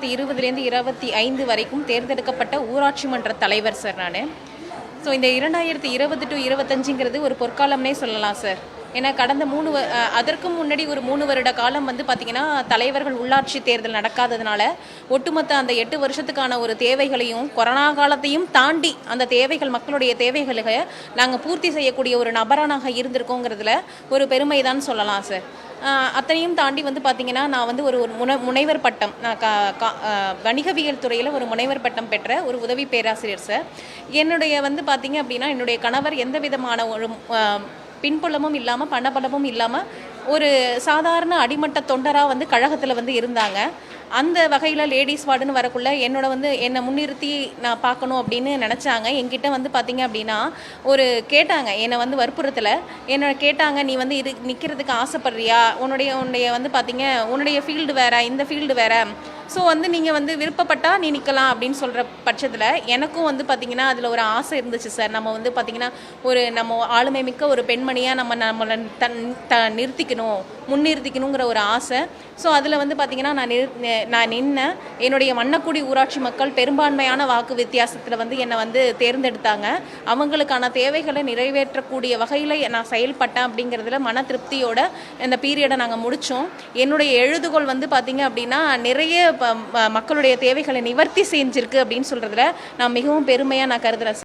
20லேருந்து 25 வரைக்கும் தேர்ந்தெடுக்கப்பட்ட ஊராட்சி மன்ற தலைவர் சார் நான். ஸோ இந்த 2020 டு 25ங்கிறது ஒரு பொற்காலம்னே சொல்லலாம் சார். ஏன்னா கடந்த அதற்கும் முன்னாடி ஒரு 3 வருட காலம் வந்து பார்த்திங்கன்னா தலைவர்கள் உள்ளாட்சி தேர்தல் நடக்காததுனால ஒட்டுமொத்த அந்த 8 வருஷத்துக்கான ஒரு தேவைகளையும் கொரோனா காலத்தையும் தாண்டி அந்த தேவைகள் மக்களுடைய தேவைகளை நாங்கள் பூர்த்தி செய்யக்கூடிய ஒரு நபராக இருந்திருக்கோங்கிறதுல ஒரு பெருமை தான் சொல்லலாம் சார். அத்தனையும் தாண்டி வந்து பார்த்திங்கன்னா நான் வந்து ஒரு முனைவர் பட்டம், நான் வணிகவியல் துறையில் ஒரு முனைவர் பட்டம் பெற்ற ஒரு உதவி பேராசிரியர் சார். என்னுடைய வந்து பார்த்திங்க அப்படின்னா என்னுடைய கணவர் எந்த விதமான ஒரு பின்புலமும் இல்லாமல் பணபலமும் இல்லாமல் ஒரு சாதாரண அடிமட்ட தொண்டராக வந்து கழகத்தில் வந்து இருந்தாங்க. அந்த வகையில் லேடிஸ் வார்டுன்னு வரக்குள்ள என்னை முன்னிறுத்தி நான் பார்க்கணும் அப்படின்னு நினச்சாங்க. என்கிட்ட வந்து பார்த்திங்க அப்படின்னா கேட்டாங்க, என்னை வந்து வற்புறுத்தலை என்னை கேட்டாங்க, நீ வந்து நிற்கிறதுக்கு ஆசைப்படுறியா, உன்னுடைய வந்து பார்த்திங்க உன்னுடைய ஃபீல்டு வேறு இந்த ஃபீல்டு வேறு, ஸோ வந்து நீங்கள் வந்து விருப்பப்பட்டால் நீ நிற்கலாம் அப்படின்னு சொல்கிற பட்சத்தில் எனக்கும் வந்து பார்த்திங்கன்னா அதில் ஒரு ஆசை இருந்துச்சு சார். நம்ம வந்து பார்த்திங்கன்னா நம்ம ஆளுமை மிக்க ஒரு பெண்மணியாக நம்மளை முன்னிறுத்திக்கணுங்கிற ஒரு ஆசை. ஸோ அதில் வந்து பார்த்திங்கன்னா நான் நின்னேன். என்னுடைய வண்ணக்குடி ஊராட்சி மக்கள் பெரும்பான்மையான வாக்கு வித்தியாசத்தில் வந்து என்னை வந்து தேர்ந்தெடுத்தாங்க. அவங்களுக்கான தேவைகளை நிறைவேற்றக்கூடிய வகையில் நான் செயல்பட்டேன். அப்படிங்கிறதுல மன திருப்தியோட இந்த பீரியடை நாங்கள் முடித்தோம். என்னுடைய எழுதுகோள் வந்து பார்த்திங்க அப்படின்னா நிறைய மக்களுடைய தேவைகளை நிவர்த்தி செஞ்சிருக்கு அப்படின்னு சொல்கிறதுல நான் மிகவும் பெருமையாக நான் கருதுகிறேன்.